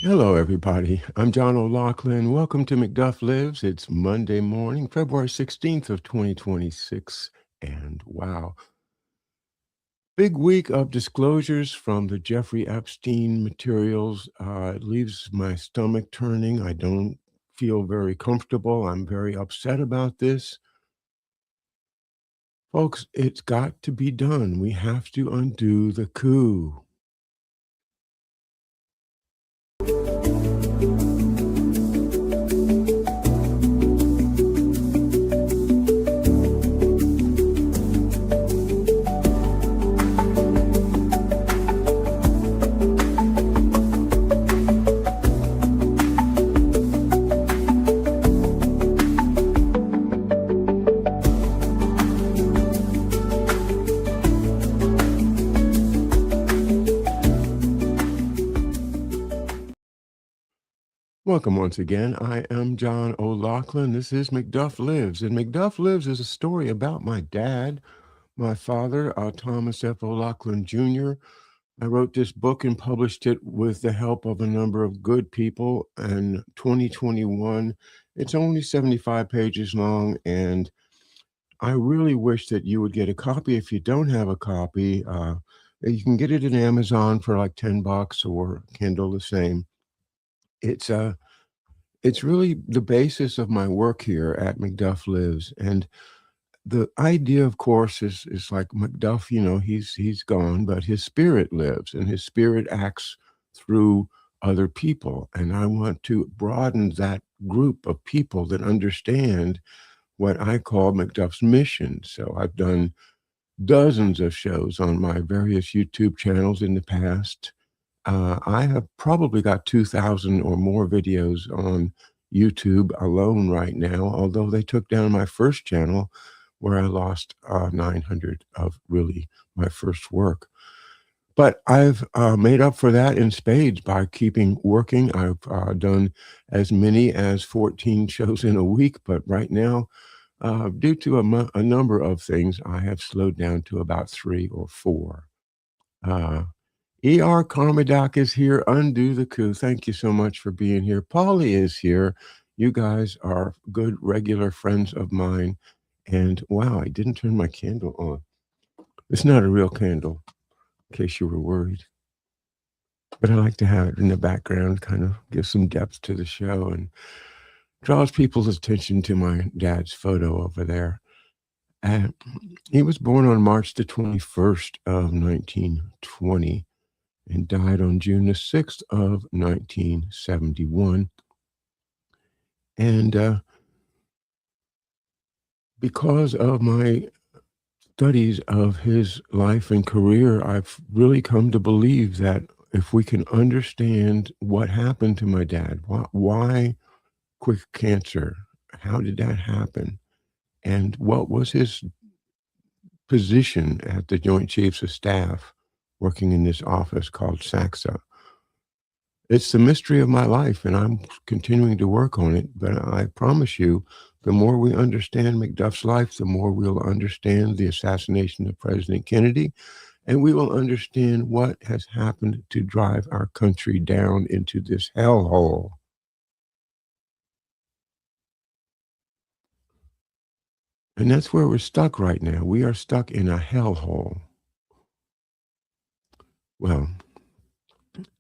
Hello, everybody. I'm John O'Loughlin. Welcome to McDuff Lives. It's Monday morning, February 16th of 2026. And wow, big week of disclosures from the Jeffrey Epstein materials. It leaves my stomach turning. I don't feel very comfortable. I'm very upset about this. Folks, it's got to be done. We have to undo the coup. Welcome once again. I am John O'Loughlin. This is McDuff Lives. And McDuff Lives is a story about my dad, my father, Thomas F. O'Loughlin Jr. I wrote this book and published it with the help of a number of good people in 2021. It's only 75 pages long, and I really wish that you would get a copy. If you don't have a copy, you can get it at Amazon for like $10 or Kindle the same. It's really the basis of my work here at McDuff Lives. And the idea, of course, is like Macduff, he's gone, but his spirit lives, and his spirit acts through other people. And I want to broaden that group of people that understand what I call Macduff's mission. So I've done dozens of shows on my various YouTube channels in the past. I have probably got 2,000 or more videos on YouTube alone right now, although they took down my first channel where I lost 900 of really my first work. But I've made up for that in spades by keeping working. I've done as many as 14 shows in a week, but right now, due to a number of things, I have slowed down to about 3 or 4. E.R. Carmadoc is here. Undo the coup. Thank you so much for being here. Polly is here. You guys are good, regular friends of mine. And wow, I didn't turn my candle on. It's not a real candle, in case you were worried. But I like to have it in the background, kind of give some depth to the show and draws people's attention to my dad's photo over there. He was born on March the 21st of 1920 and died on June the 6th of 1971. And because of my studies of his life and career, I've really come to believe that if we can understand what happened to my dad, why quick cancer, how did that happen, and what was his position at the Joint Chiefs of Staff working in this office called SACSA. It's the mystery of my life, and I'm continuing to work on it. But I promise you, the more we understand McDuff's life, the more we'll understand the assassination of President Kennedy, and we will understand what has happened to drive our country down into this hellhole. And that's where we're stuck right now. We are stuck in a hellhole. Well,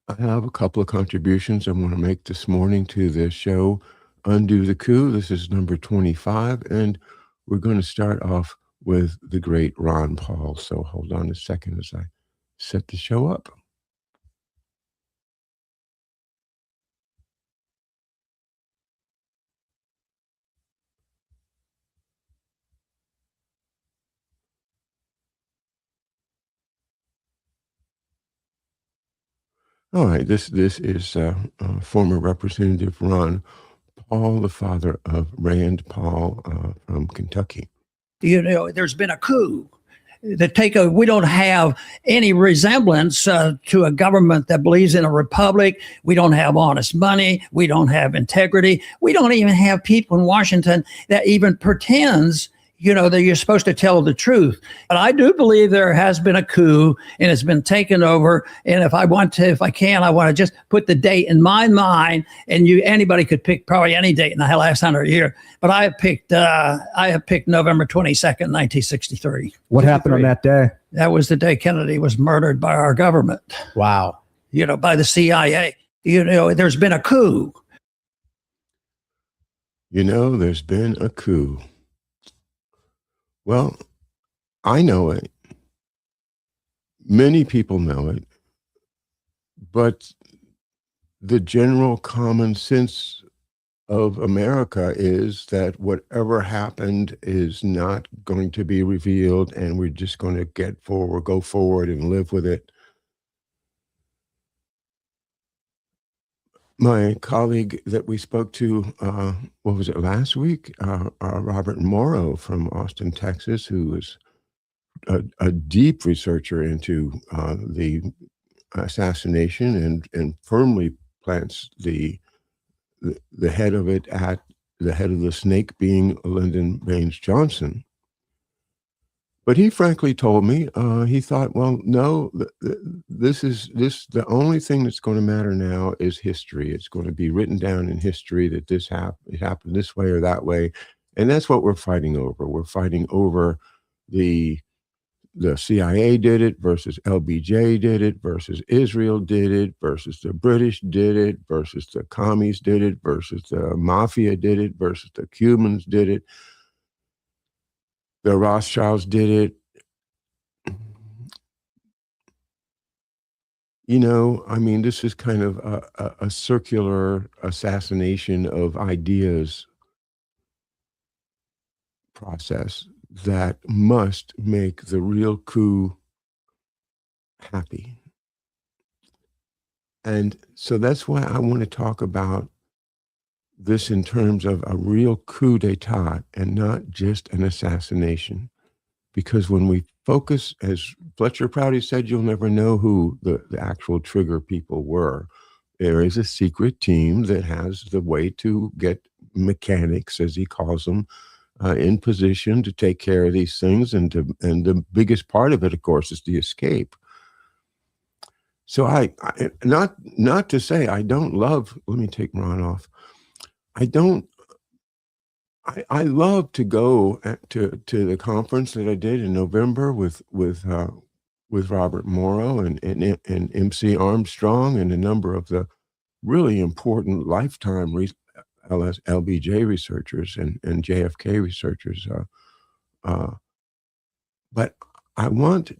I have a couple of contributions I want to make this morning to this show, Undo the Coup. This is number 25, and we're going to start off with the great Ron Paul. So hold on a second as I set the show up. All right, this is former Representative Ron Paul, the father of Rand Paul from Kentucky. There's been a coup that we don't have any resemblance to a government that believes in a republic. We don't have honest money. We don't have integrity. We don't even have people in Washington that even pretends that you're supposed to tell the truth. But I do believe there has been a coup and it's been taken over. And if I want to just put the date in my mind, and anybody could pick probably any date in the last 100 years. But I have picked November 22nd, 1963. What happened on that day? That was the day Kennedy was murdered by our government. Wow. By the CIA. There's been a coup. There's been a coup. Well, I know it. Many people know it. But the general common sense of America is that whatever happened is not going to be revealed, and we're just going to go forward and live with it. My colleague that we spoke to, what was it, last week? Robert Morrow from Austin, Texas, who is a deep researcher into the assassination and firmly plants the head of it at the head of the snake being Lyndon Baines Johnson. But he frankly told me, he thought, well, no, the only thing that's going to matter now is history. It's going to be written down in history that it happened this way or that way. And that's what we're fighting over. We're fighting over the CIA did it versus LBJ did it versus Israel did it versus the British did it versus the commies did it versus the mafia did it versus the Cubans did it. The Rothschilds did it. This is kind of a circular assassination of ideas process that must make the real coup happy. And so that's why I want to talk about this in terms of a real coup d'etat and not just an assassination. Because when we focus, as Fletcher Prouty said, you'll never know who the actual trigger people were. There is a secret team that has the way to get mechanics, as he calls them, in position to take care of these things. And the biggest part of it, of course, is the escape. So I not to say I don't love, let me take Ron off. I love to go to the conference that I did in November with Robert Morrow and MC Armstrong and a number of the really important lifetime LBJ researchers and JFK researchers. But I want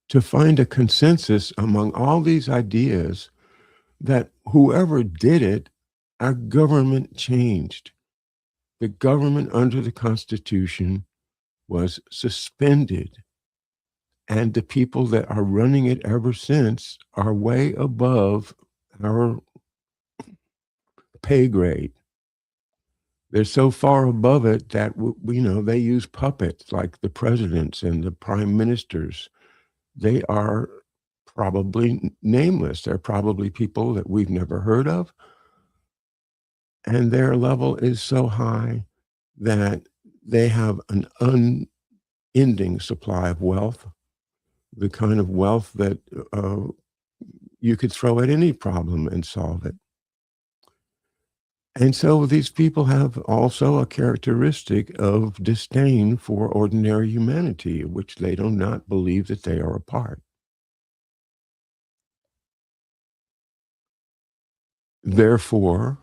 to find a consensus among all these ideas that whoever did it, our government changed. The government under the Constitution was suspended, and the people that are running it ever since are way above our pay grade. They're so far above it that they use puppets like the presidents and the prime ministers. They are probably nameless. They're probably people that we've never heard of. And their level is so high that they have an unending supply of wealth, the kind of wealth that you could throw at any problem and solve it. And so these people have also a characteristic of disdain for ordinary humanity, which they do not believe that they are a part. Therefore,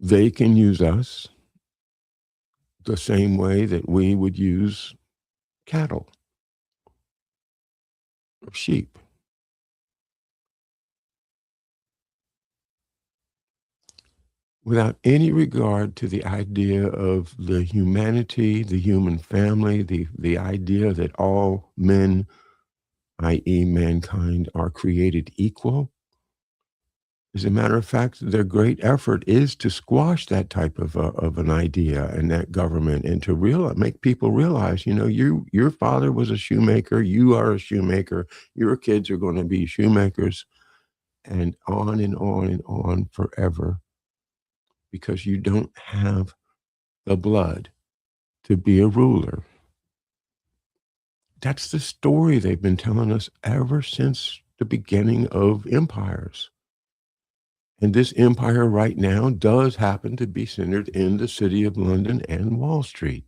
they can use us the same way that we would use cattle or sheep. Without any regard to the idea of the humanity, the human family, the idea that all men, i.e. mankind, are created equal. As a matter of fact, their great effort is to squash that type of an idea and that government, and to make people realize, your father was a shoemaker, you are a shoemaker, your kids are going to be shoemakers, and on and on and on forever, because you don't have the blood to be a ruler. That's the story they've been telling us ever since the beginning of empires. And this empire right now does happen to be centered in the city of London and Wall Street.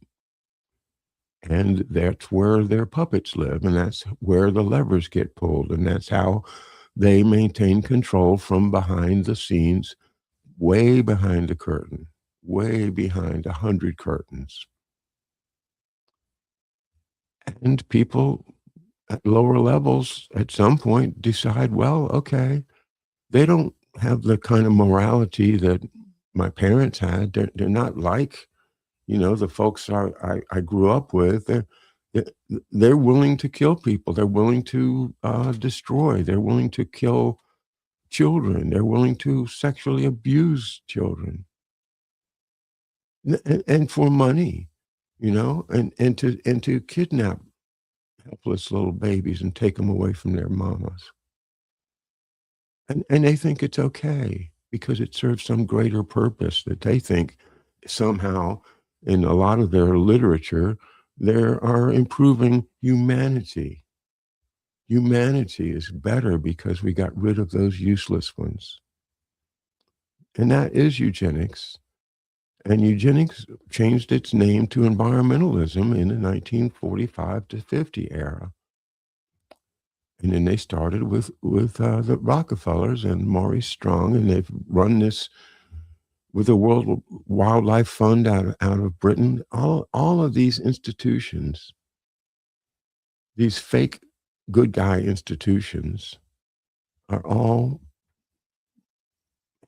And that's where their puppets live, and that's where the levers get pulled, and that's how they maintain control from behind the scenes, way behind the curtain, way behind 100 curtains. And people at lower levels at some point decide, well, okay, they don't have the kind of morality that my parents had. They're not like, the folks I grew up with. They're willing to kill people. They're willing to destroy. They're willing to kill children. They're willing to sexually abuse children. And for money, and to kidnap helpless little babies and take them away from their mamas. And they think it's okay because it serves some greater purpose that they think somehow in a lot of their literature, they are improving humanity. Humanity is better because we got rid of those useless ones. And that is eugenics. And eugenics changed its name to environmentalism in the 1945 to 50 era. And then they started with the Rockefellers and Maurice Strong, and they've run this with the World Wildlife Fund out of Britain. All of these institutions, these fake good guy institutions, are all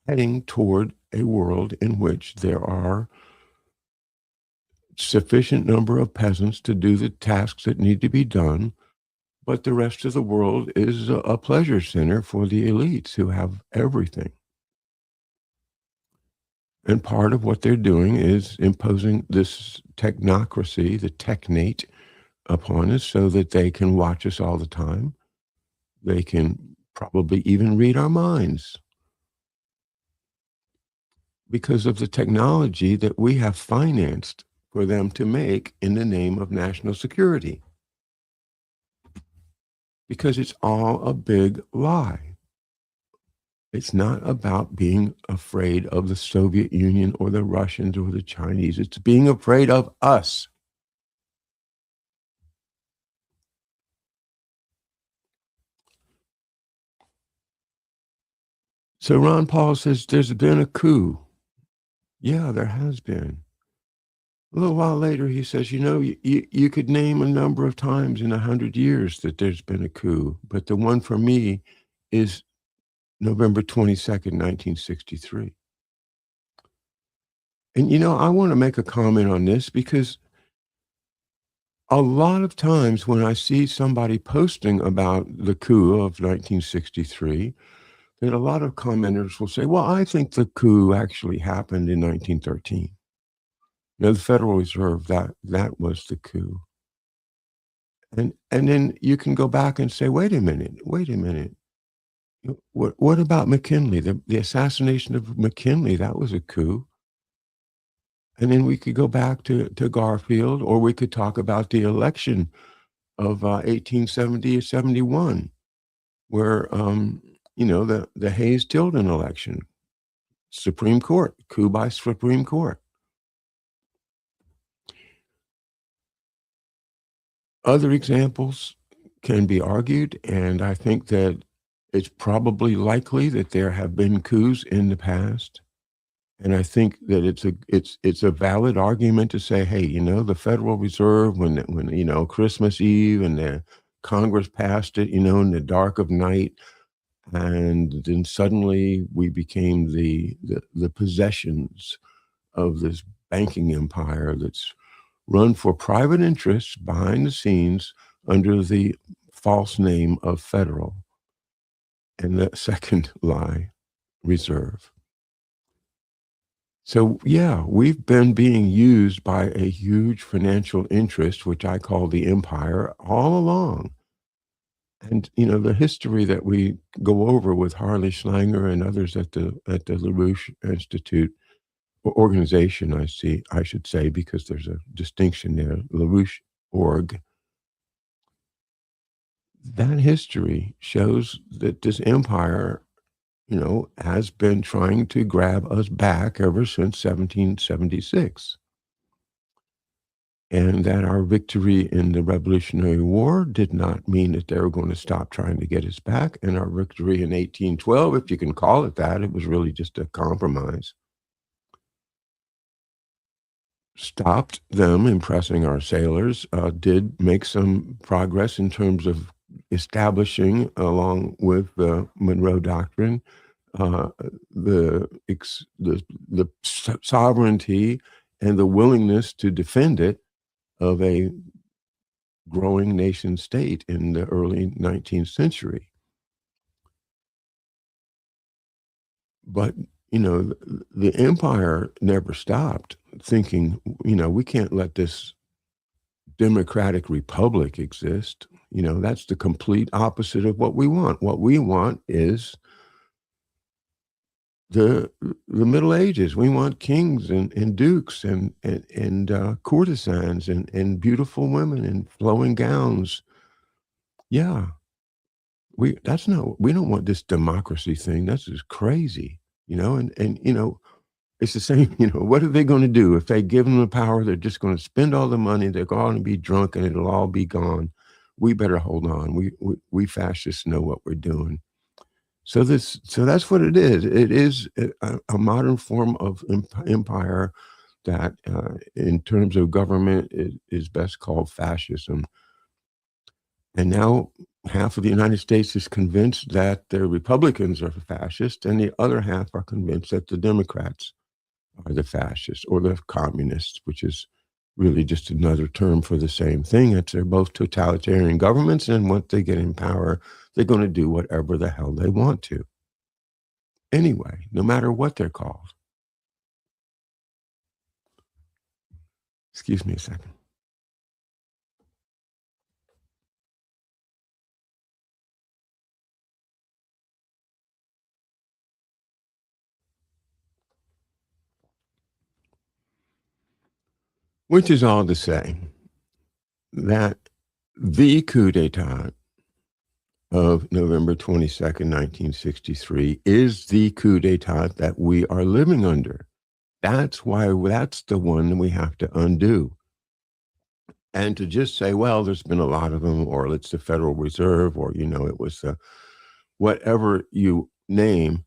heading toward a world in which there are sufficient number of peasants to do the tasks that need to be done, but the rest of the world is a pleasure center for the elites who have everything. And part of what they're doing is imposing this technocracy, the technate, upon us so that they can watch us all the time. They can probably even read our minds because of the technology that we have financed for them to make in the name of national security. Because it's all a big lie. It's not about being afraid of the Soviet Union or the Russians or the Chinese. It's being afraid of us. So Ron Paul says there's been a coup. Yeah, there has been. A little while later, he says, you could name a number of times in 100 years that there's been a coup, but the one for me is November 22nd, 1963. And, I want to make a comment on this because a lot of times when I see somebody posting about the coup of 1963, that a lot of commenters will say, well, I think the coup actually happened in 1913. The Federal Reserve, that was the coup. And then you can go back and say, wait a minute. What about McKinley? The assassination of McKinley, that was a coup. And then we could go back to Garfield, or we could talk about the election of 1870 or 71, where, the Hayes-Tilden election, Supreme Court, coup by Supreme Court. Other examples can be argued, and I think that it's probably likely that there have been coups in the past. And I think that it's a valid argument to say, hey, the Federal Reserve, when Christmas Eve and the Congress passed it, in the dark of night, and then suddenly we became the possessions of this banking empire that's run for private interests behind the scenes under the false name of federal. And the second lie, reserve. So, yeah, we've been being used by a huge financial interest, which I call the empire, all along. And, the history that we go over with Harley Schlanger and others at the LaRouche Institute, organization, I should say, because there's a distinction there, LaRouche org. That history shows that this empire, has been trying to grab us back ever since 1776. And that our victory in the Revolutionary War did not mean that they were going to stop trying to get us back. And our victory in 1812, if you can call it that, it was really just a compromise, stopped them impressing our sailors, did make some progress in terms of establishing, along with the Monroe Doctrine, uh, the sovereignty and the willingness to defend it of a growing nation state in the early 19th century. But, the empire never stopped thinking, we can't let this democratic republic exist. That's the complete opposite of what we want. What we want is the Middle Ages. We want kings and dukes and courtesans and beautiful women in flowing gowns. Yeah, we don't want this democracy thing. That's just crazy, and it's the same. What are they going to do if they give them the power? They're just going to spend all the money. They're going to be drunk, and it'll all be gone. We better hold on. We fascists know what we're doing. So that's what it is. It is a modern form of empire that, in terms of government, is best called fascism. And now half of the United States is convinced that the Republicans are fascist, and the other half are convinced that the Democrats are the fascists or the communists, which is really just another term for the same thing. It's they're both totalitarian governments, and once they get in power, they're going to do whatever the hell they want to. Anyway, no matter what they're called. Excuse me a second. Which is all to say that the coup d'etat of November 22nd, 1963 is the coup d'etat that we are living under. That's the one we have to undo. And to just say, well, there's been a lot of them, or it's the Federal Reserve, or, it was whatever you name,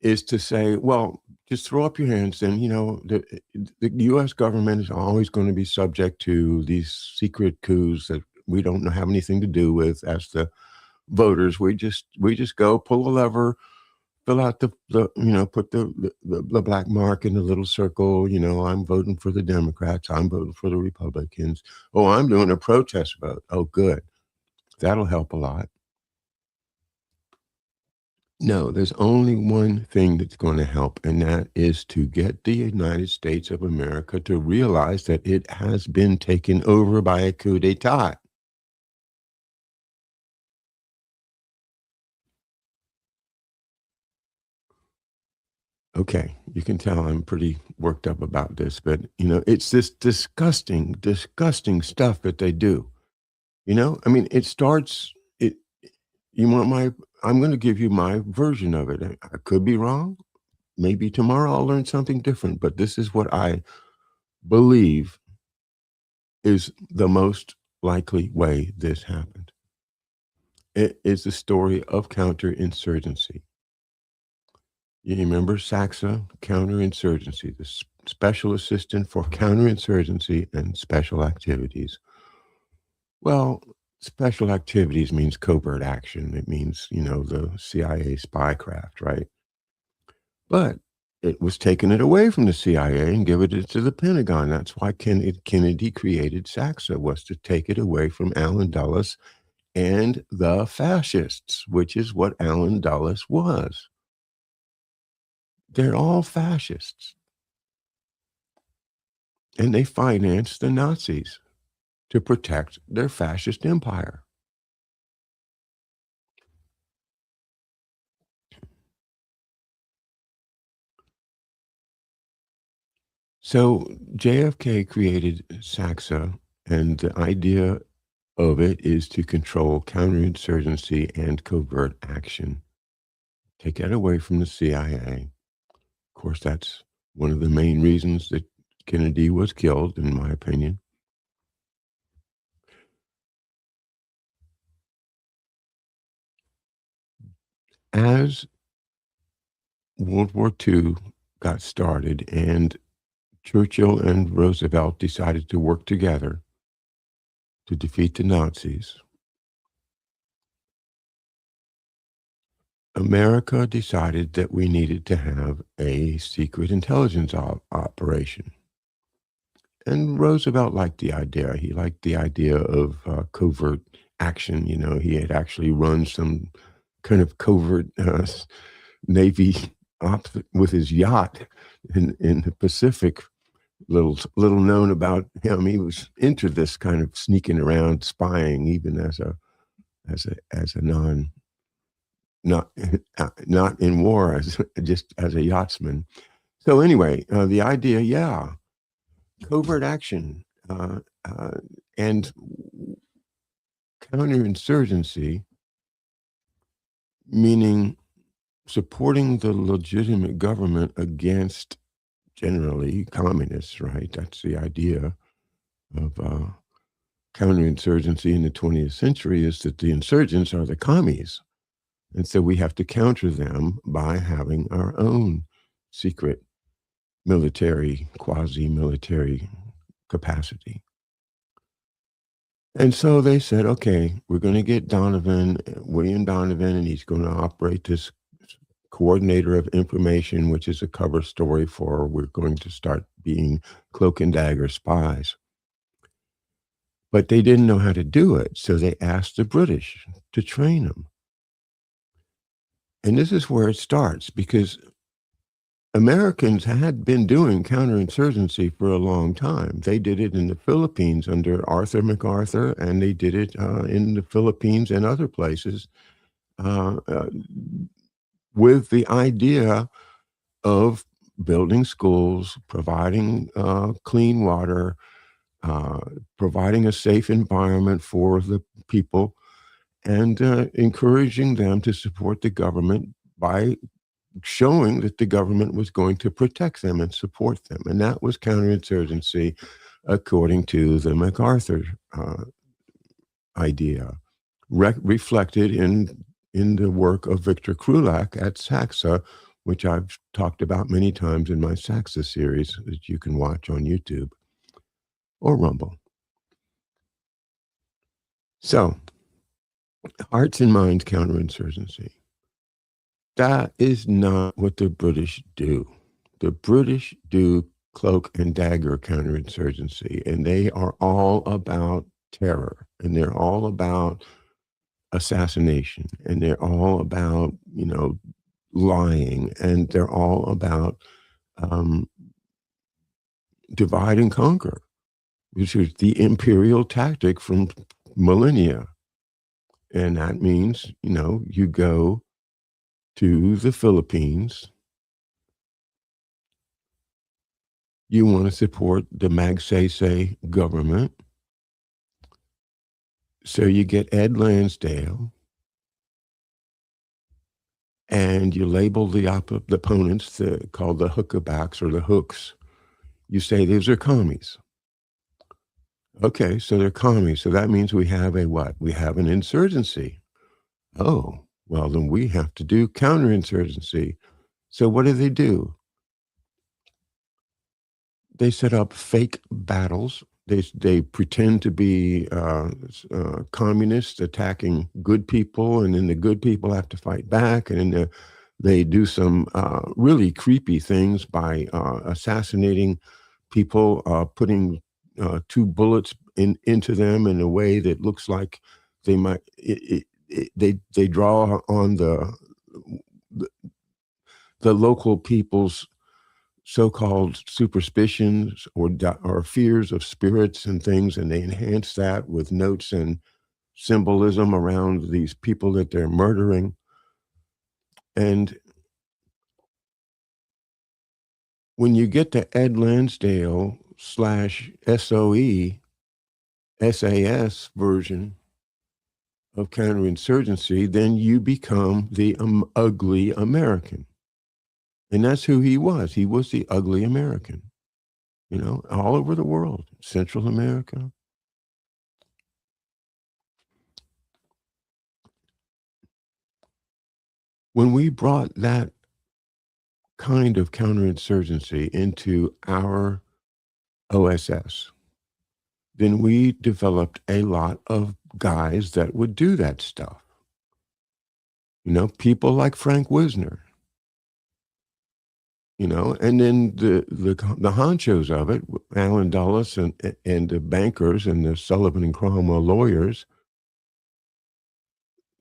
is to say, well, just throw up your hands and, the U.S. government is always going to be subject to these secret coups that we don't have anything to do with as the voters. We just go pull a lever, fill out the put the black mark in the little circle. I'm voting for the Democrats. I'm voting for the Republicans. Oh, I'm doing a protest vote. Oh, good. That'll help a lot. No, there's only one thing that's going to help, and that is to get the United States of America to realize that it has been taken over by a coup d'etat. Okay, you can tell I'm pretty worked up about this, but it's this disgusting, disgusting stuff that they do. I mean, it starts. You want I'm going to give you my version of it. I could be wrong. Maybe tomorrow I'll learn something different, but this is what I believe is the most likely way this happened. It is the story of counterinsurgency. You remember SACSA, counterinsurgency, the Special Assistant for Counterinsurgency and Special Activities. Well, special activities means covert action. It means, the CIA spycraft, right? But it was taking it away from the CIA and giving it to the Pentagon. That's why Kennedy created SACSA, was to take it away from Allen Dulles and the fascists, which is what Allen Dulles was. They're all fascists. And they financed the Nazis to protect their fascist empire. So JFK created SACSA, and the idea of it is to control counterinsurgency and covert action. Take that away from the CIA. Of course, that's one of the main reasons that Kennedy was killed, in my opinion. As World War II got started and Churchill and Roosevelt decided to work together to defeat the Nazis, America decided that we needed to have a secret intelligence operation. And Roosevelt liked the idea. He liked the idea of covert action. You know, he had actually run some kind of covert Navy op with his yacht in the Pacific. Little known about him. He was into this kind of sneaking around, spying, even as a non not not in war, as just as a yachtsman. So anyway, the idea, yeah, covert action and counterinsurgency, meaning supporting the legitimate government against generally communists, right? That's the idea of counterinsurgency in the 20th century, is that the insurgents are the commies. And so we have to counter them by having our own secret military, quasi-military capacity. And so they said, okay, we're going to get William Donovan, and he's going to operate this coordinator of information, which is a cover story for we're going to start being cloak and dagger spies. But they didn't know how to do it, so they asked the British to train them. And this is where it starts, because Americans had been doing counterinsurgency for a long time. They did it in the Philippines under Arthur MacArthur, and they did it in the Philippines and other places with the idea of building schools, providing clean water, providing a safe environment for the people, and encouraging them to support the government by showing that the government was going to protect them and support them. And that was counterinsurgency according to the MacArthur idea, reflected in the work of Victor Krulak at SACSA, which I've talked about many times in my SACSA series that you can watch on YouTube or Rumble. So, hearts and minds counterinsurgency. That is not what the British do. The British do cloak and dagger counterinsurgency, and they are all about terror, and they're all about assassination, and they're all about, lying, and they're all about divide and conquer, which is the imperial tactic from millennia. And that means, you go to the Philippines, you want to support the Magsaysay government, so you get Ed Lansdale, and you label the opponents called the hookabacks or the hooks. You say these are commies. Okay, so they're commies. So that means we have a what? We have an insurgency. Oh, well, then we have to do counterinsurgency. So what do? They set up fake battles. They pretend to be communists attacking good people, and then the good people have to fight back, and then they do some really creepy things by assassinating people, putting 2 bullets into them in a way that looks like they might. They draw on the local people's so-called superstitions or fears of spirits and things, and they enhance that with notes and symbolism around these people that they're murdering. And when you get to Ed Lansdale / SOE, SAS version of counterinsurgency, then you become the ugly American. And that's who he was. He was the ugly American, all over the world, Central America. When we brought that kind of counterinsurgency into our OSS, then we developed a lot of guys that would do that stuff. People like Frank Wisner, and then the honchos of it, Alan Dulles and the bankers and the Sullivan and Cromwell lawyers,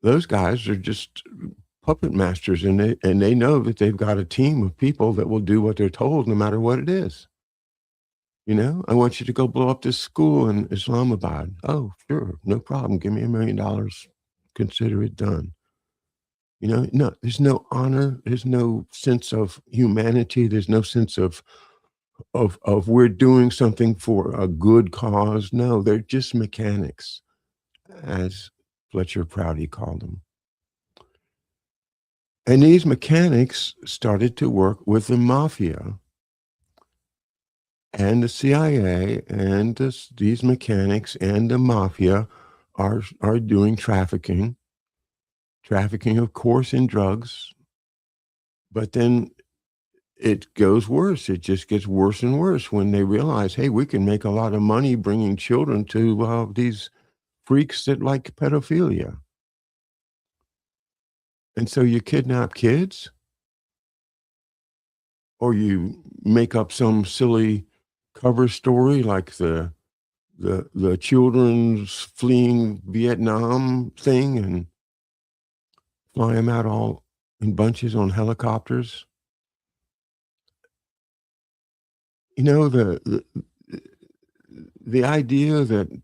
those guys are just puppet masters, and they know that they've got a team of people that will do what they're told no matter what it is. I want you to go blow up this school in Islamabad. Oh, sure, no problem. Give me $1 million. Consider it done. No, there's no honor. There's no sense of humanity. There's no sense of we're doing something for a good cause. No, they're just mechanics, as Fletcher Prouty called them. And these mechanics started to work with the mafia and the CIA, and these mechanics and the mafia are doing trafficking, of course, in drugs. But then it goes worse. It just gets worse and worse when they realize, hey, we can make a lot of money bringing children to these freaks that like pedophilia. And so you kidnap kids, or you make up some silly cover story like the children's fleeing Vietnam thing and fly them out all in bunches on helicopters. The idea that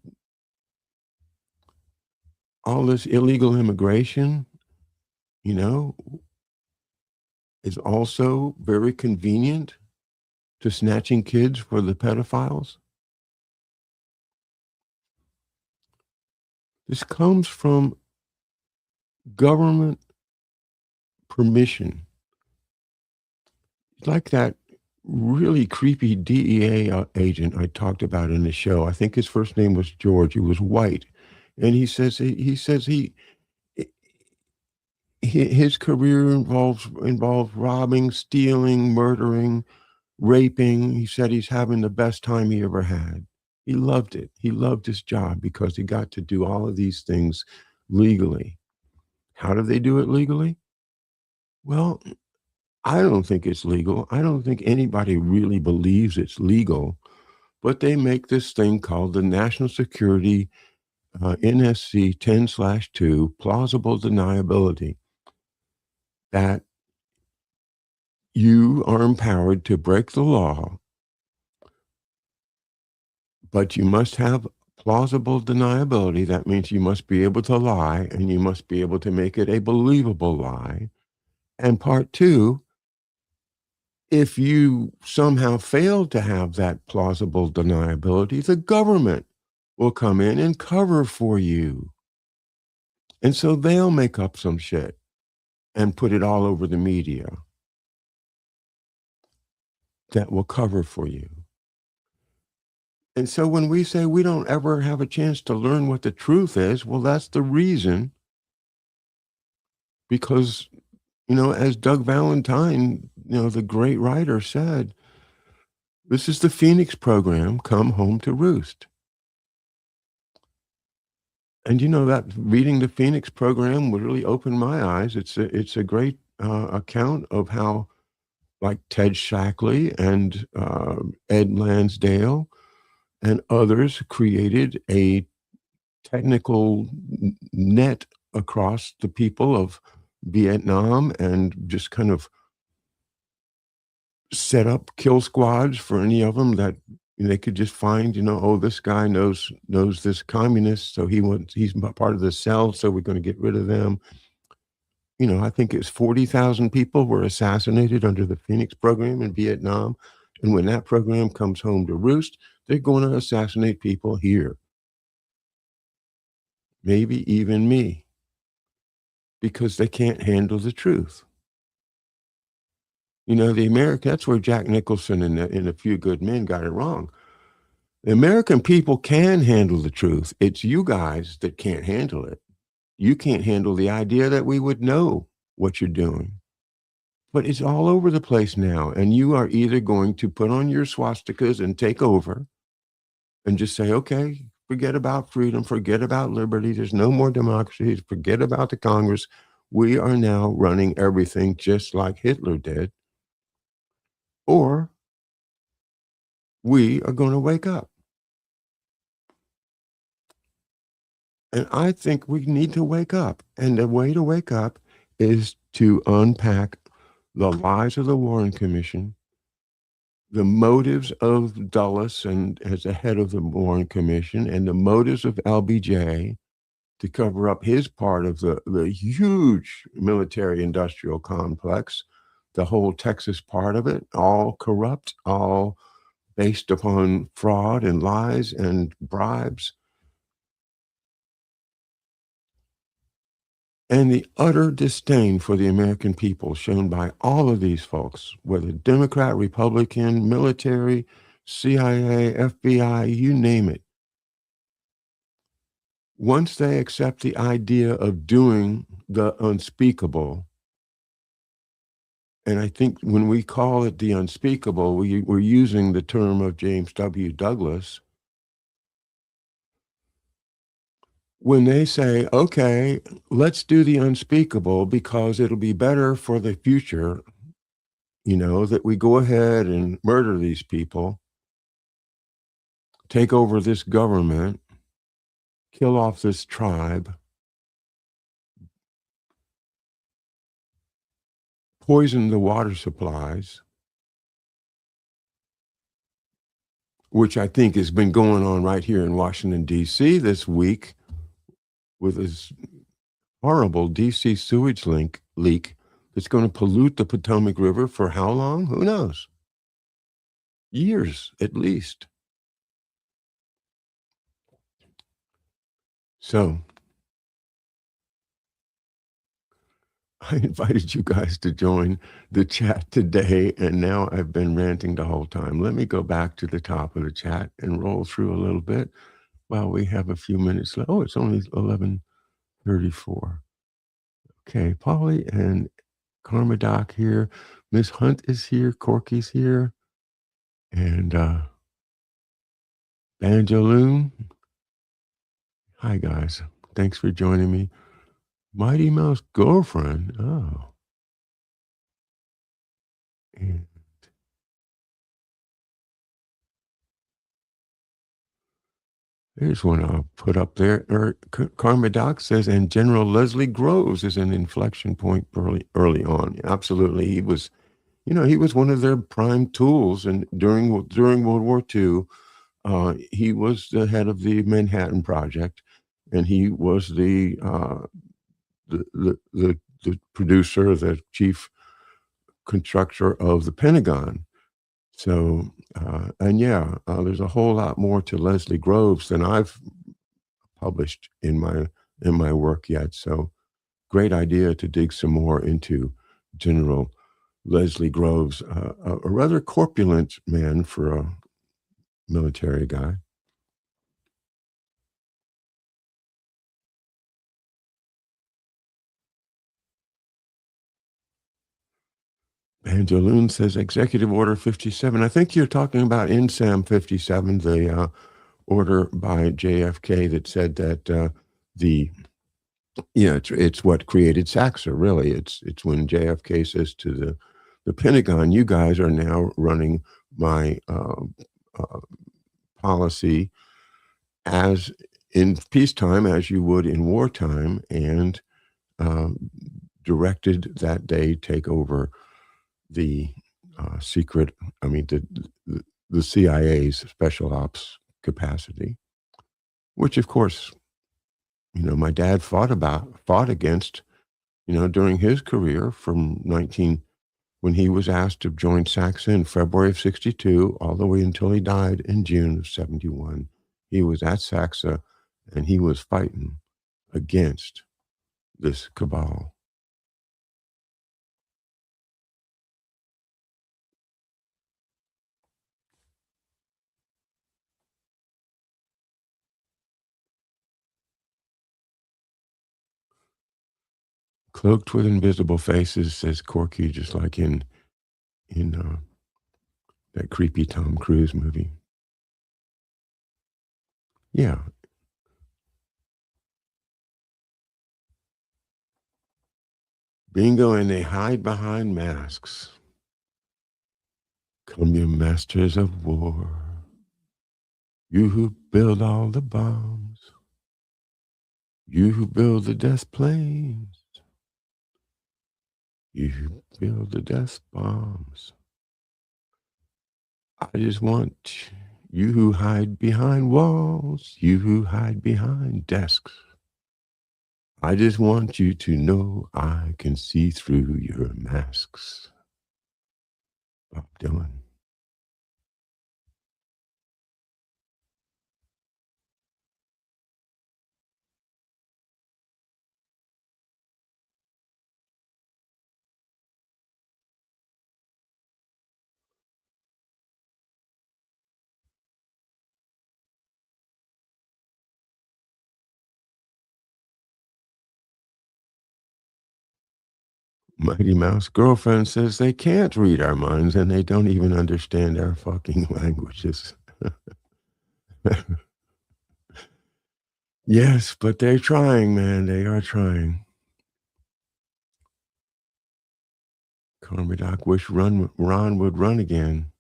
all this illegal immigration, is also very convenient to snatching kids for the pedophiles. This comes from government permission. Like that really creepy DEA agent I talked about in the show. I think his first name was George. He was white. And he says his career involved robbing, stealing, murdering, raping. He said he's having the best time he ever had. He loved it. He loved his job because he got to do all of these things legally. How do they do it legally? Well, I don't think it's legal. I don't think anybody really believes it's legal, but they make this thing called the National Security NSC 10/2 plausible deniability, that you are empowered to break the law, but you must have plausible deniability. That means you must be able to lie, and you must be able to make it a believable lie. And part two, if you somehow fail to have that plausible deniability, the government will come in and cover for you. And so they'll make up some shit and put it all over the media that will cover for you. And so when we say we don't ever have a chance to learn what the truth is, well, that's the reason. Because, as Doug Valentine, the great writer, said, this is the Phoenix program, come home to roost. And that reading the Phoenix program would really open my eyes. It's a great account of how, like Ted Shackley and Ed Lansdale and others, created a technical net across the people of Vietnam and just kind of set up kill squads for any of them that they could just find, this guy knows this communist, so he's part of the cell, so we're going to get rid of them. I think it's 40,000 people were assassinated under the Phoenix program in Vietnam. And when that program comes home to roost, they're going to assassinate people here. Maybe even me. Because they can't handle the truth. You know, that's where Jack Nicholson and A Few Good Men got it wrong. The American people can handle the truth. It's you guys that can't handle it. You can't handle the idea that we would know what you're doing. But it's all over the place now. And you are either going to put on your swastikas and take over and just say, okay, forget about freedom, forget about liberty. There's no more democracy. Forget about the Congress. We are now running everything just like Hitler did. Or we are going to wake up. And I think we need to wake up. And the way to wake up is to unpack the lies of the Warren Commission, the motives of Dulles and as the head of the Warren Commission, and the motives of LBJ to cover up his part of the huge military-industrial complex, the whole Texas part of it, all corrupt, all based upon fraud and lies and bribes. And the utter disdain for the American people shown by all of these folks, whether Democrat, Republican, military, CIA, FBI, you name it. Once they accept the idea of doing the unspeakable, and I think when we call it the unspeakable, we're using the term of James W. Douglas. When they say, okay, let's do the unspeakable because it'll be better for the future, you know, that we go ahead and murder these people, take over this government, kill off this tribe, poison the water supplies, which I think has been going on right here in Washington, D.C. this week with this horrible D.C. sewage leak that's going to pollute the Potomac River for how long? Who knows? Years, at least. So I invited you guys to join the chat today, and now I've been ranting the whole time. Let me go back to the top of the chat and roll through a little bit while we have a few minutes left. Oh, it's only 11:34. Okay, Polly and Carmadoc here. Miss Hunt is here. Corky's here. And Banjaloon. Hi, guys. Thanks for joining me. Mighty Mouse Girlfriend. Oh. And there's one I'll put up there. Karma Doc says, and General Leslie Groves is an inflection point early on. Absolutely. He was, he was one of their prime tools. And during World War II, he was the head of the Manhattan Project, and he was the producer, the chief constructor of the Pentagon. So, there's a whole lot more to Leslie Groves than I've published in my work yet. So, great idea to dig some more into General Leslie Groves, a rather corpulent man for a military guy. Angeloon says Executive Order 57. I think you're talking about NSAM 57, the order by JFK that said that it's what created SACSA, really. It's when JFK says to the Pentagon, you guys are now running my policy as in peacetime as you would in wartime, and directed that they take over the the CIA's special ops capacity, which of course, my dad fought against, during his career from 19 when he was asked to join Saxa in February of 62, all the way until he died in June of 71. He was at Saxa, and he was fighting against this cabal. Cloaked with invisible faces, says Corky, just like in that creepy Tom Cruise movie. Yeah. Bingo, and they hide behind masks. Come, you masters of war, you who build all the bombs, you who build the death planes, you who build the death bombs. I just want you who hide behind walls, you who hide behind desks. I just want you to know I can see through your masks. Bob Dylan. Mighty Mouse girlfriend says they can't read our minds and they don't even understand our fucking languages. Yes, but they're trying, man. They are trying. Carmadoc wish Ron would run again.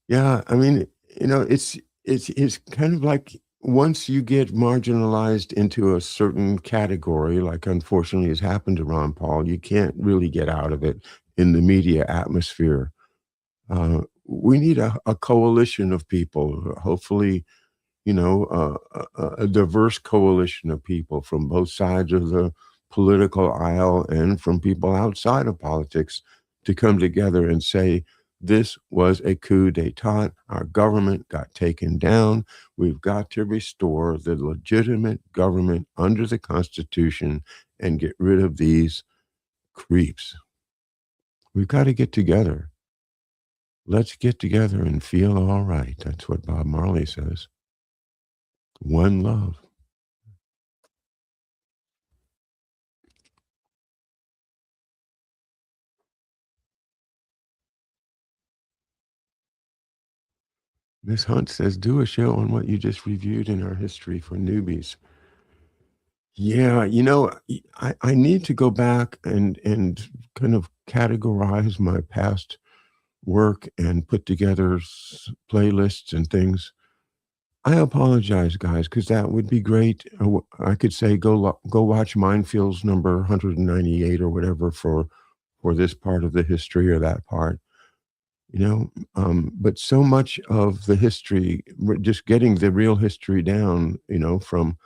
Yeah, I mean, it's kind of like once you get marginalized into a certain category, like unfortunately has happened to Ron Paul, you can't really get out of it in the media atmosphere. We need a coalition of people, hopefully, a diverse coalition of people from both sides of the political aisle and from people outside of politics to come together and say, this was a coup d'etat. Our government got taken down. We've got to restore the legitimate government under the Constitution and get rid of these creeps. We've got to get together. Let's get together and feel all right. That's what Bob Marley says. One love. Miss Hunt says, do a show on what you just reviewed in our history for newbies. Yeah, I need to go back and kind of categorize my past work and put together playlists and things. I apologize, guys, because that would be great. I could say go watch Minefields number 198 or whatever for this part of the history or that part. But so much of the history, just getting the real history down, from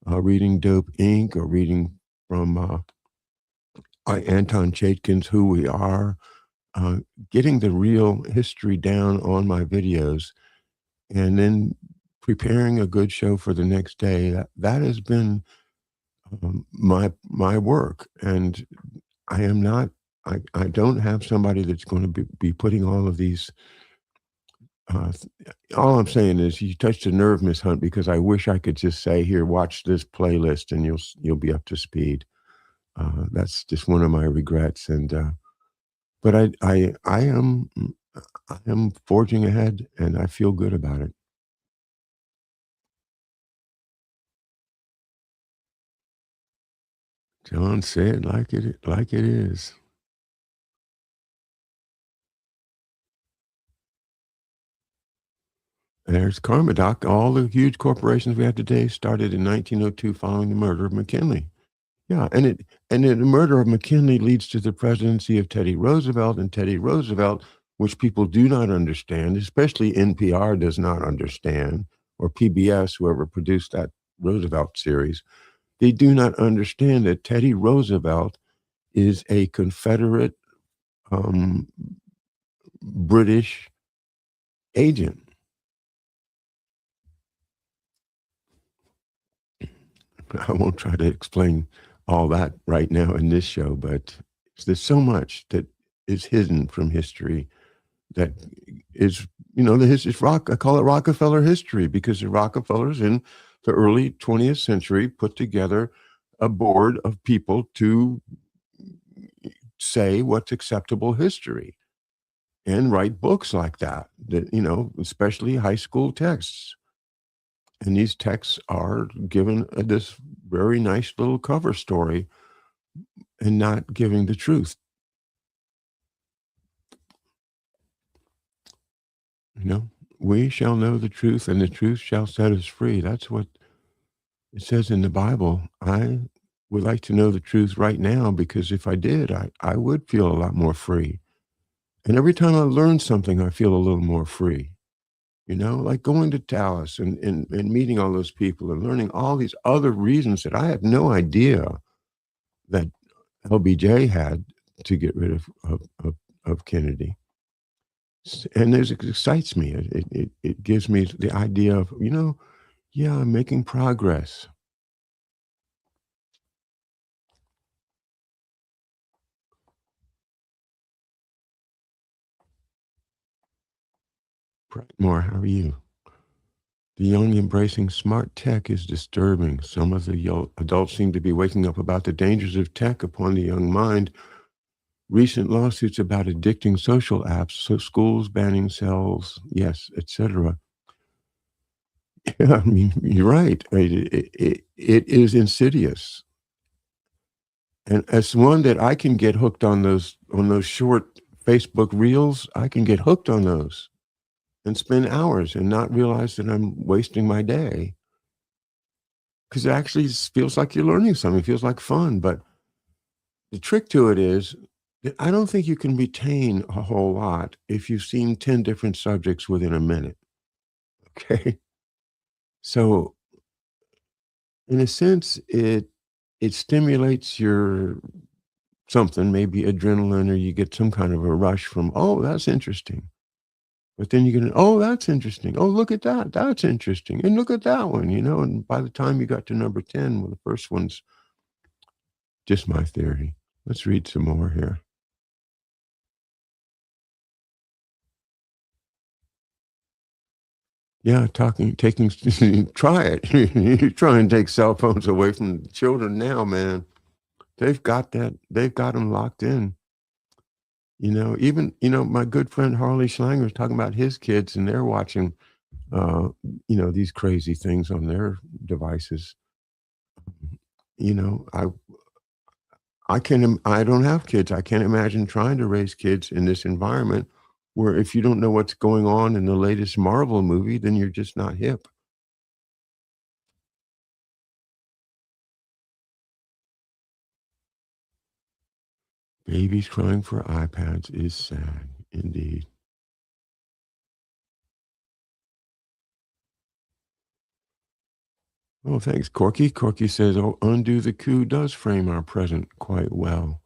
reading Dope Inc. or reading from Anton Chaikin's Who We Are, getting the real history down on my videos, and then preparing a good show for the next day. That has been my work, and I am not. I don't have somebody that's going to be putting all of these. All I'm saying is you touched a nerve, Miss Hunt, because I wish I could just say, here, watch this playlist and you'll be up to speed. That's just one of my regrets. And but I am forging ahead, and I feel good about it. John said like it is. There's Carmadoc. All the huge corporations we have today started in 1902 following the murder of McKinley. Yeah, and the murder of McKinley leads to the presidency of Teddy Roosevelt, and Teddy Roosevelt, which people do not understand, especially NPR does not understand, or PBS, whoever produced that Roosevelt series, they do not understand that Teddy Roosevelt is a Confederate British agent. I won't try to explain all that right now in this show, but there's so much that is hidden from history that is, the history. I call it Rockefeller history because the Rockefellers in the early 20th century put together a board of people to say what's acceptable history and write books like that, especially high school texts. And these texts are given this very nice little cover story and not giving the truth. We shall know the truth and the truth shall set us free. That's what it says in the Bible. I would like to know the truth right now because if I did, I would feel a lot more free. And every time I learn something, I feel a little more free. Like going to Dallas and meeting all those people and learning all these other reasons that I had no idea that LBJ had to get rid of Kennedy. And it excites me. It gives me the idea of, yeah, I'm making progress. Brightmore, how are you? The young embracing smart tech is disturbing. Some of the adults seem to be waking up about the dangers of tech upon the young mind. Recent lawsuits about addicting social apps, so schools banning cells, yes, etc. Yeah, I mean, you're right. It is insidious. And as one that I can get hooked on those short Facebook reels, I can get hooked on those and spend hours and not realize that I'm wasting my day. Because it actually feels like you're learning something. It feels like fun. But the trick to it is that I don't think you can retain a whole lot if you've seen 10 different subjects within a minute. Okay. So in a sense, it stimulates your something, maybe adrenaline, or you get some kind of a rush from, oh, that's interesting. But then you get, oh, that's interesting. Oh, look at that. That's interesting. And look at that one, and by the time you got to number 10, well, the first one's just my theory. Let's read some more here. Yeah, taking, try it. You try and take cell phones away from the children now, man. They've got that. They've got them locked in. Even, my good friend Harley Schlanger was talking about his kids and they're watching, these crazy things on their devices. I I don't have kids. I can't imagine trying to raise kids in this environment where if you don't know what's going on in the latest Marvel movie, then you're just not hip. Babies crying for iPads is sad indeed. Oh, thanks, Corky. Corky says, "Oh, Undo the Coup does frame our present quite well."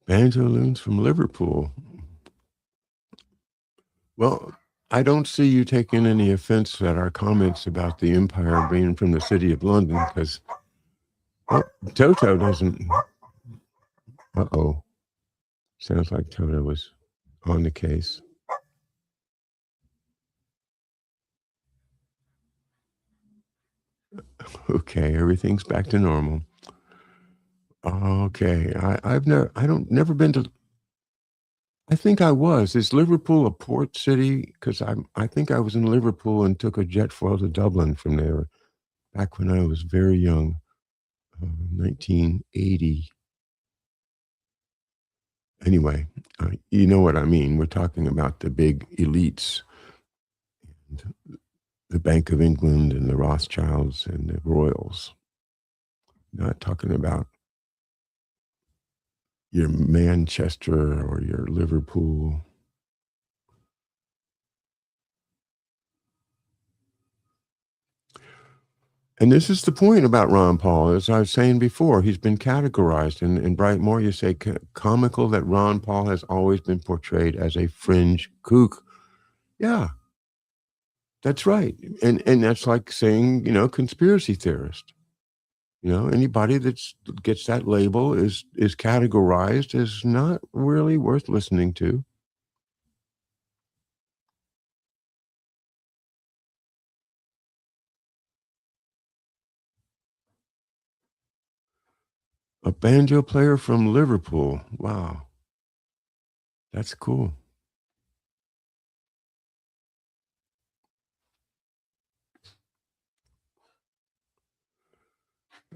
Banjoloons from Liverpool. Well, I don't see you taking any offense at our comments about the Empire being from the City of London, because Toto doesn't. Uh-oh. Sounds like Toto was on the case. Okay, everything's back to normal. Okay, I've never been to. I think I was. Is Liverpool a port city? Because I think I was in Liverpool and took a jet flow to Dublin from there back when I was very young, 1980. Anyway, you know what I mean. We're talking about the big elites the Bank of England and the Rothschilds and the Royals. Not talking about your Manchester or your Liverpool. And this is the point about Ron Paul. As I was saying before, he's been categorized. In Brightmore, you say comical that Ron Paul has always been portrayed as a fringe kook. Yeah, that's right. And that's like saying, conspiracy theorist. Anybody that gets that label is categorized as not really worth listening to. A banjo player from Liverpool. Wow. That's cool.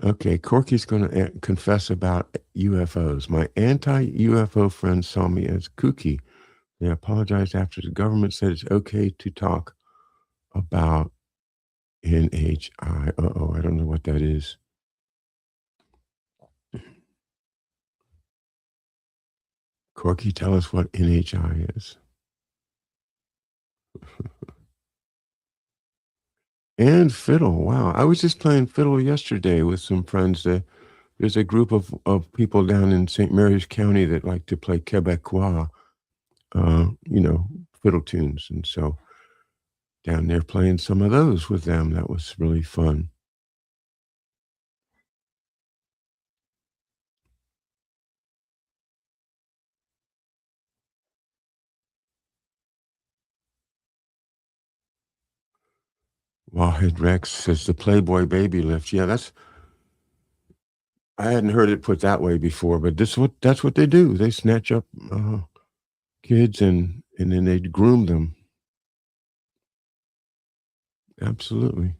Okay, Corky's going to confess about UFOs. My anti-UFO friends saw me as kooky. They apologized after the government said it's okay to talk about NHI. Uh-oh, I don't know what that is. Corky, tell us what NHI is. And fiddle. Wow. I was just playing fiddle yesterday with some friends. There's a group of people down in St. Mary's County that like to play Quebecois, fiddle tunes. And so down there playing some of those with them. That was really fun. Wahid Rex says the Playboy baby lift. Yeah, I hadn't heard it put that way before, but that's what they do. They snatch up kids and then they groom them. Absolutely.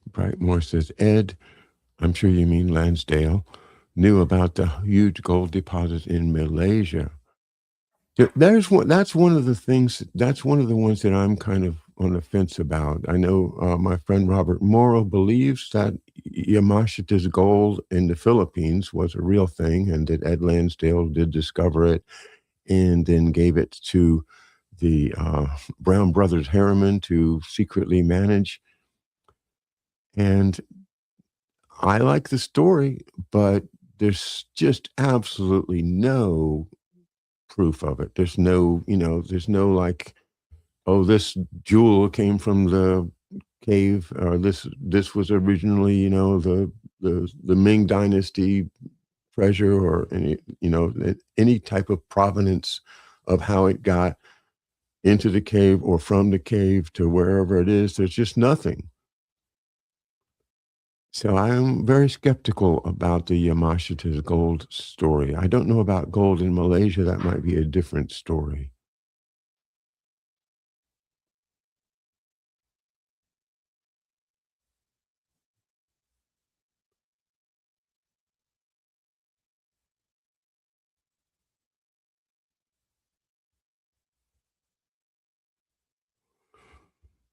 Brightmore says, Ed, I'm sure you mean Lansdale, knew about the huge gold deposit in Malaysia. That's one of the things, that's one of the ones that I'm kind of on the fence about. I know my friend Robert Morrow believes that Yamashita's gold in the Philippines was a real thing and that Ed Lansdale did discover it and then gave it to the Brown Brothers Harriman to secretly manage. And I like the story, but there's just absolutely no proof of it. There's no like, oh, this jewel came from the cave, or this was originally, the Ming Dynasty treasure, or any type of provenance of how it got into the cave or from the cave to wherever it is. There's just nothing. So I am very skeptical about the Yamashita's gold story. I don't know about gold in Malaysia. That might be a different story.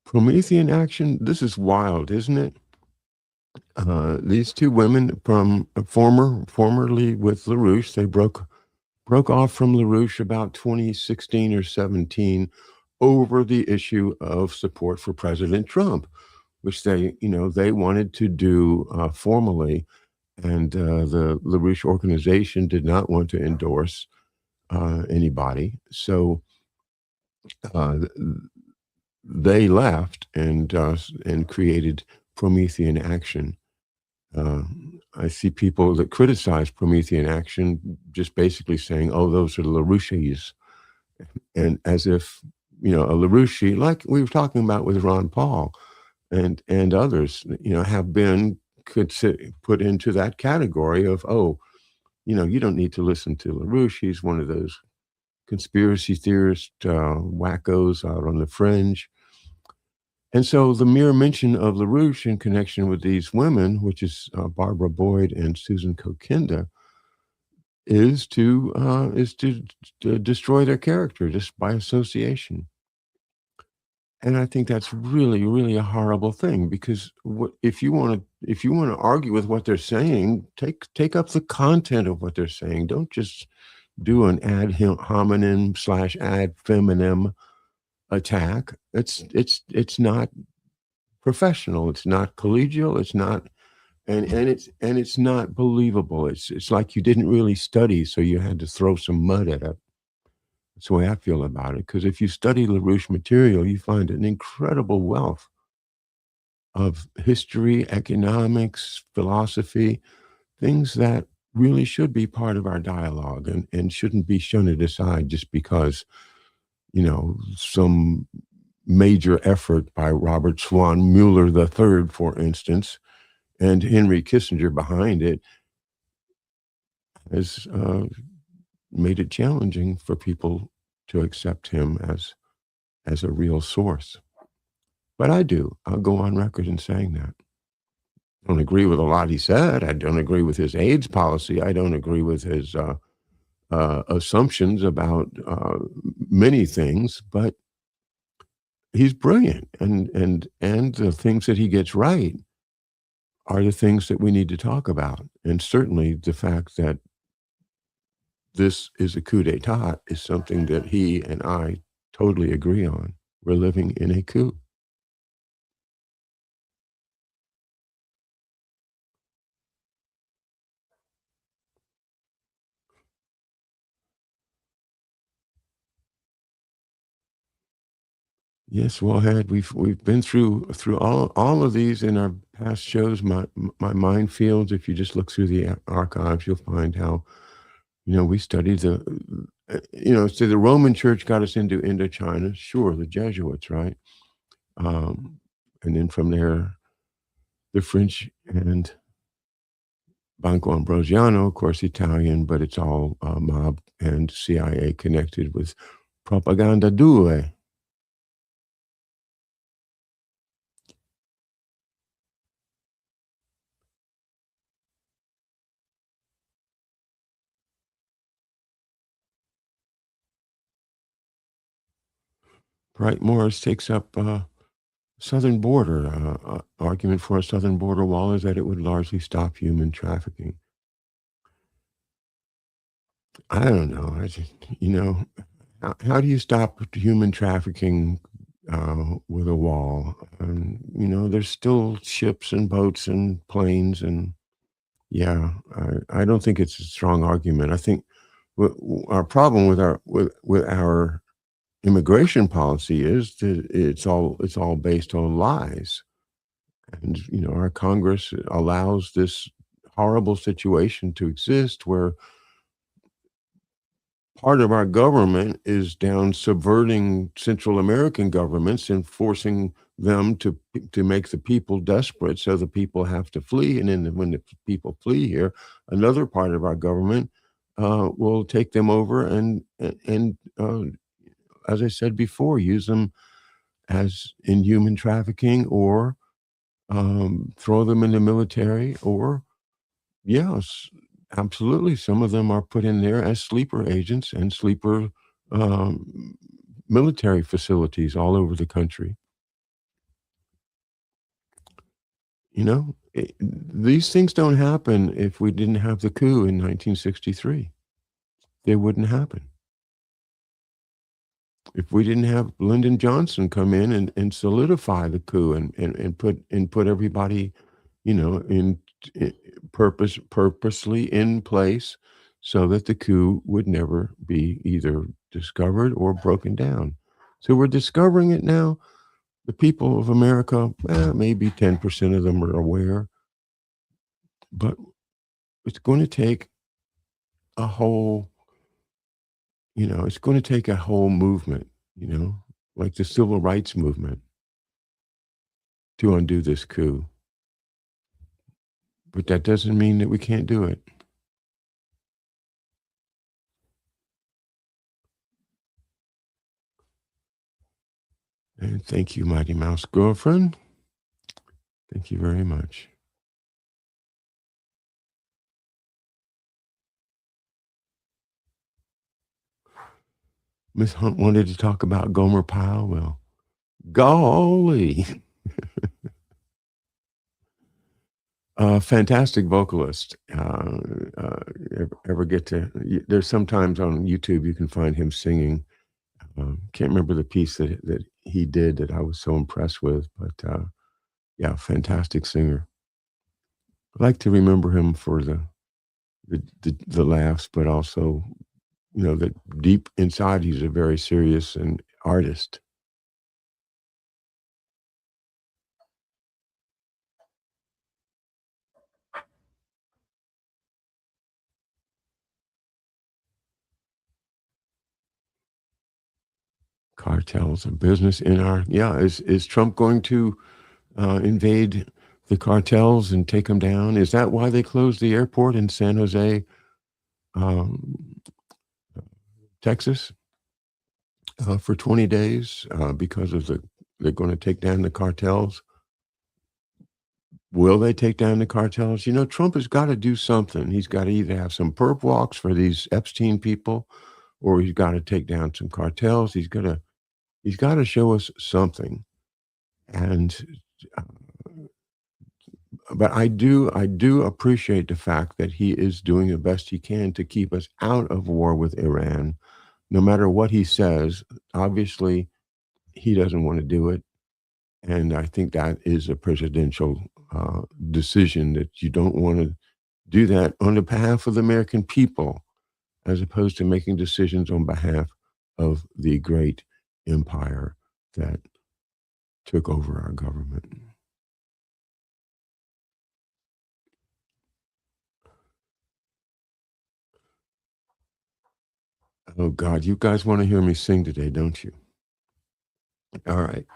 Promethean action. This is wild, isn't it? These two women from formerly with LaRouche, they broke off from LaRouche about 2016 or 17 over the issue of support for President Trump, which they wanted to do formally, and the LaRouche organization did not want to endorse anybody, so they left and created Promethean Action. I see people that criticize Promethean Action just basically saying, "Oh, those are the LaRouches," and as if a LaRouche, like we were talking about with Ron Paul and others, have been put into that category of, oh, you don't need to listen to LaRouche. He's one of those conspiracy theorist wackos out on the fringe. And so the mere mention of LaRouche in connection with these women, which is Barbara Boyd and Susan Kokinda, is to destroy their character just by association. And I think that's really, really a horrible thing, because if you want to argue with what they're saying, take up the content of what they're saying. Don't just do an ad hominem / ad feminem attack. It's not professional. It's not collegial. It's not, and it's not believable. It's like you didn't really study, so you had to throw some mud at it. That's the way I feel about it. Because if you study LaRouche material, you find an incredible wealth of history, economics, philosophy, things that really should be part of our dialogue, and shouldn't be shunted aside just because, some major effort by Robert Swan Mueller III, for instance, and Henry Kissinger behind it, has made it challenging for people to accept him as a real source. But I do. I'll go on record in saying that. I don't agree with a lot he said. I don't agree with his AIDS policy. I don't agree with his assumptions about many things, but he's brilliant, and the things that he gets right are the things that we need to talk about. And certainly the fact that this is a coup d'etat is something that he and I totally agree on. We're living in a coup. Yes, well, Ed, we've been through all of these in our past shows. My minefields. If you just look through the archives, you'll find how, we studied so the Roman Church got us into Indochina. Sure, the Jesuits, right? And then from there, the French and Banco Ambrosiano, of course, Italian, but it's all mob and CIA connected with Propaganda Due. Bright Morris takes up southern border. Argument for a southern border wall is that it would largely stop human trafficking. I don't know. I just, how do you stop human trafficking with a wall? There's still ships and boats and planes, and yeah, I don't think it's a strong argument. I think our problem with our immigration policy is that it's all based on lies. And our Congress allows this horrible situation to exist, where part of our government is down subverting Central American governments and forcing them to make the people desperate, so the people have to flee. And then when the people flee here, another part of our government will take them over and as I said before, use them as in human trafficking, or throw them in the military, or yes, absolutely. Some of them are put in there as sleeper agents and sleeper um, military facilities all over the country. These things don't happen if we didn't have the coup in 1963. They wouldn't happen. If we didn't have Lyndon Johnson come in and solidify the coup, and put everybody, in purposely in place, so that the coup would never be either discovered or broken down. So we're discovering it now. The people of America, maybe 10% of them are aware, but it's going to take a whole, it's going to take a whole movement, like the civil rights movement, to undo this coup. But that doesn't mean that we can't do it. And thank you, Mighty Mouse Girlfriend. Thank you very much. Miss Hunt wanted to talk about Gomer Pyle. Well, golly. Fantastic vocalist. Ever get to? There's sometimes on YouTube you can find him singing. Can't remember the piece that he did that I was so impressed with, but yeah, fantastic singer. I like to remember him for the laughs, but also, that deep inside he's a very serious and artist. Cartels of business in our is Trump going to invade the cartels and take them down? Is that why they closed the airport in San Jose, um, Texas, for 20 days because of they're going to take down the cartels? Will they take down the cartels? Trump has got to do something. He's got to either have some perp walks for these Epstein people, or he's got to take down some cartels. He's got to show us something. And but I do appreciate the fact that he is doing the best he can to keep us out of war with Iran, no matter what he says. Obviously, he doesn't want to do it, and I think that is a presidential decision that you don't want to do that on behalf of the American people, as opposed to making decisions on behalf of the great empire that took over our government. Oh, God, you guys want to hear me sing today, don't you? All right.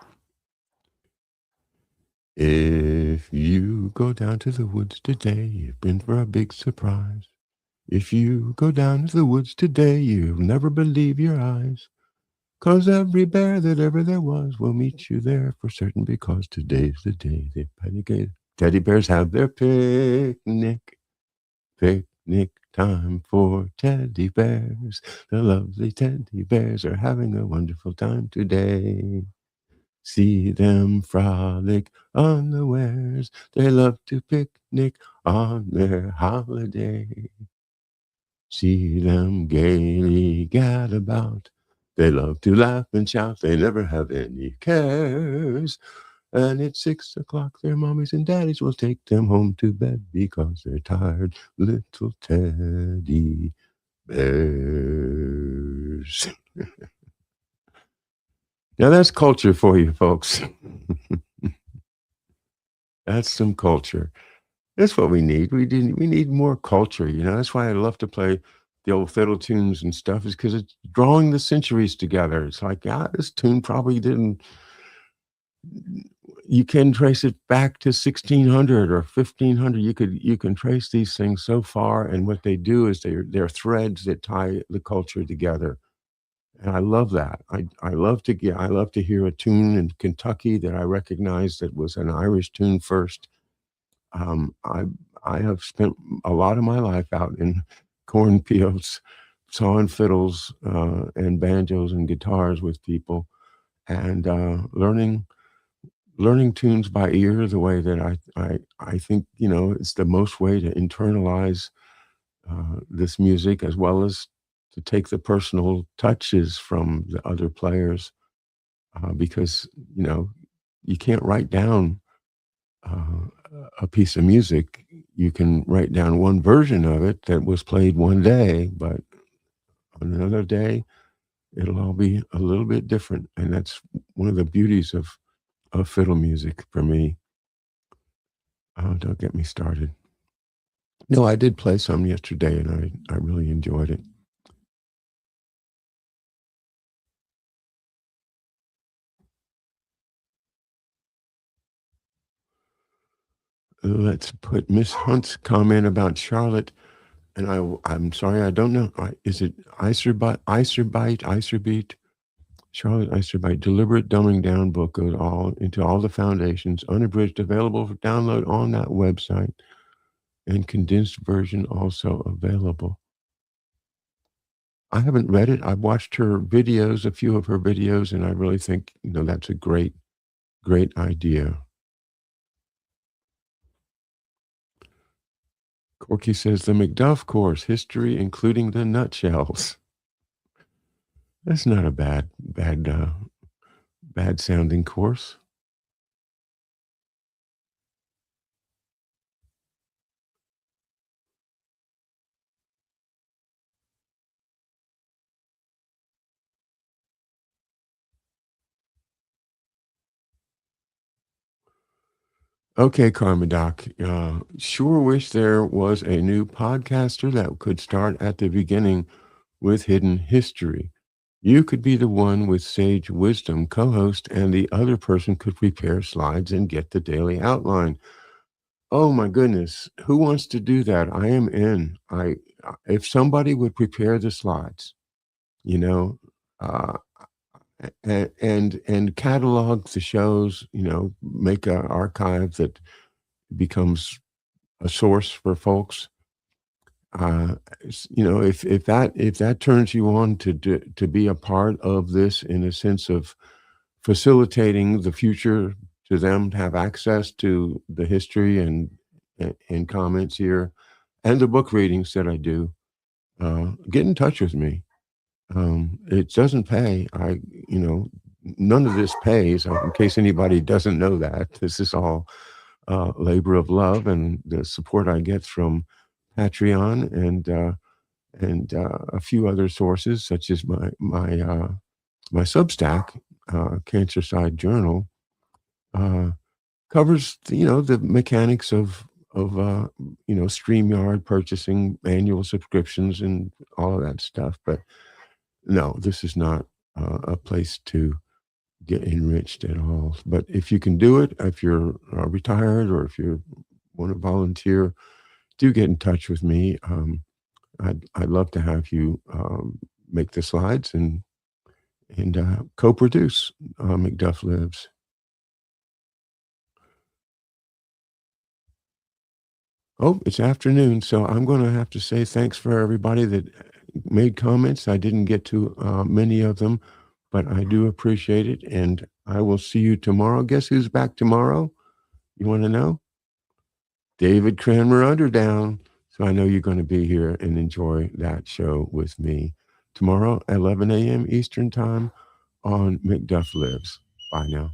If you go down to the woods today, you've been for a big surprise. If you go down to the woods today, you'll never believe your eyes. 'Cause every bear that ever there was will meet you there for certain, because today's the day the teddy bears have their picnic. Picnic time for teddy bears. The lovely teddy bears are having a wonderful time today. See them frolic unawares. They love to picnic on their holiday. See them gaily gad about. They love to laugh and shout. They never have any cares. And at 6 o'clock, their mommies and daddies will take them home to bed because they're tired little teddy bears. Now that's culture for you, folks. That's some culture. That's what we need. We need more culture. That's why I love to play the old fiddle tunes and stuff, is because it's drawing the centuries together. It's like, this tune probably didn't. You can trace it back to 1600 or 1500. You can trace these things so far, and what they do is they're threads that tie the culture together. And I love that. I love to hear a tune in Kentucky that I recognize that was an Irish tune first. I have spent a lot of my life out in cornfields, sawing fiddles and banjos and guitars with people, and learning tunes by ear, the way that I think it's the most way to internalize this music, as well as to take the personal touches from the other players, because you can't write down a piece of music. You can write down one version of it that was played one day, but on another day it'll all be a little bit different, and that's one of the beauties of fiddle music for me. Oh, don't get me started. No, I did play some yesterday, and I really enjoyed it. Let's put Miss Hunt's comment about Charlotte, and I'm sorry, I don't know. Is it Iserbeat? Charlotte Eisterbite, deliberate dumbing down book goes all into all the foundations, unabridged, available for download on that website, and condensed version also available. I haven't read it. I've watched her videos, a few of her videos, and I really think, that's a great, great idea. Corky says, the McDuff course, history, including the nutshells. That's not a bad sounding course. Okay, Karma Doc. Sure wish there was a new podcaster that could start at the beginning with hidden history. You could be the one with sage wisdom co-host, and the other person could prepare slides and get the daily outline. Oh my goodness, who wants to do that? I am in. If somebody would prepare the slides, uh, and catalog the shows, make an archive that becomes a source for folks. If that turns you on to be a part of this, in a sense of facilitating the future to them, to have access to the history and comments here and the book readings that I do, get in touch with me. It doesn't pay. None of this pays. In case anybody doesn't know that, this is all labor of love, and the support I get from Patreon and a few other sources, such as my Substack, Cancer Side Journal, covers the mechanics of StreamYard, purchasing annual subscriptions and all of that stuff. But no, this is not a place to get enriched at all. But if you can do it, if you're retired or if you want to volunteer, do get in touch with me. I'd love to have you make the slides and co-produce McDuff Lives. Oh, it's afternoon, so I'm going to have to say thanks for everybody that made comments. I didn't get to many of them, but I do appreciate it, and I will see you tomorrow. Guess who's back tomorrow? You want to know? David Cranmer Underdown. So I know you're going to be here and enjoy that show with me tomorrow, 11 a.m. Eastern Time on McDuff Lives. Bye now.